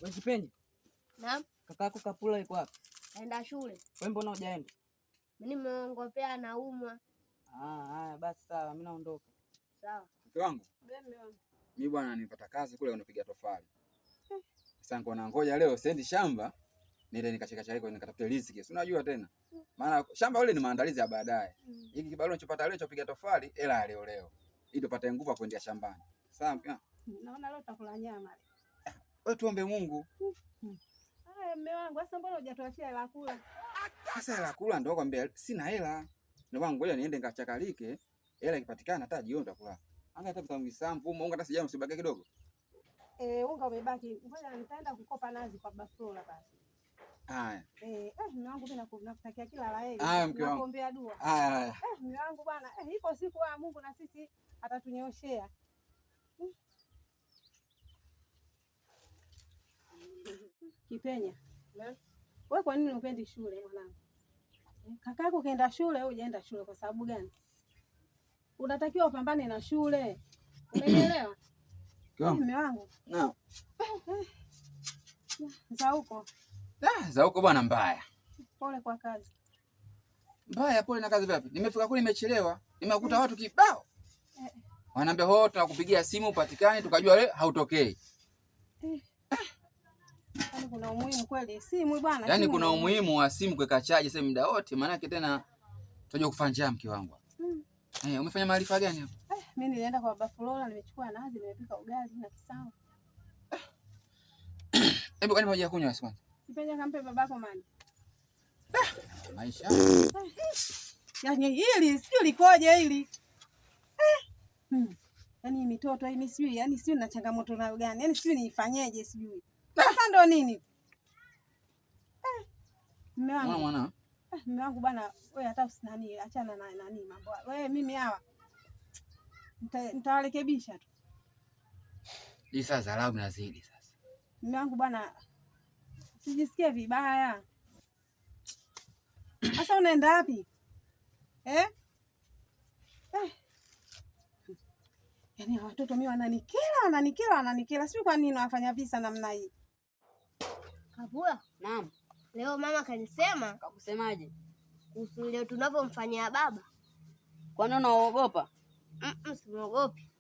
Wewe Kipenye. Naam. Kakako Kapula yuko wapi? Aenda shule. Wewe mbona hujaenda? Mimi nimeongopea anaumwa. Haya basi sawa, mimi naondoka. Sawa. Mke wangu. Mume wangu. Mimi bwana nipata kazi kule unapiga tofali. Sasa niko na ngoja leo sendi shamba niende nikacheka cheka nikatafute riziki. Si unajua tena. Maana shamba ule ni maandalizi ya baadaye. Hiki kibarua ninachopata leo chopiga tofali hela ya leo. Ili tupate nguvu ya kuendea shambani. Sawa mke wangu? Naona leo utakula nyama. Wewe tuombe Mungu. Haya mume wangu, sasa mbona hujatuachia hela kula? Sasa hela kula ndio kwambia sina hela. Ndio wangu ngoja niende nikachakalike. Hela ikipatikana hata jioni tutakula. Anga hata mtamwisamvu, unga hata sijao usibaki kidogo. Unga umebaki. Ngoja nitaenda kukopa nazi kwa Bafula basi. Haya. Mume wangu mimi nakutakia kila la heri. Haya mke wangu. Nakuombea dua. Haya. Mume wangu bwana, ipo siku ya Mungu na sisi atatunyoshea. Kipenya. Wewe kwa nini upendi shule mwanangu? Kakako kaenda shule, wewe hujaenda shule kwa sababu gani? Unatakiwa upambane na shule. Umeelewa? Mume wangu. Naam. Za huko. Za huko bwana mbaya. Pole kwa kazi. Mbaya pole na kazi vipi? Nimefika kule nimechelewa. Nimekuta watu kibao. Wanaambia ho tunakupigia simu upatikane tukajua wewe hautokei. Yaani kuna umuhimu kweli simu bwana. Yaani kuna umuhimu wa simu kuweka chaji sasa muda wote maana yake tena tutaje kufanya mke wangu. Umefanya maarifa gani hapo? Mimi nilienda kwa Bafula nimechukua nazi nimepika ugali na kisao. Hebu kwani moja kunywa kwanza. Kipenya kampe babako mani. Maisha. Yaani hili sio likoje hili? Yaani mitoto hii sijui, yaani sio na changamoto nayo gani? Yaani sio nifanyeje sijui. Sasa ndo nini? Mume wangu. Mwana. Mume wangu bwana, wewe hata usinani, achana na nani mambo. Wewe mimi hawa nitawarekebisha tu. Hii sasa dharau inazidi sasa. Mume wangu bwana, sijisikie vibaya. Sasa unaenda wapi? Yaani watoto mimi wananikera. Sio kwa nini wafanya visa namna hii. Kapula? Naam. Leo mama kanisema. Kakusemaje? Kuhusu leo tunapomfanyia baba. Kwa nini unaogopa? Simuogopi.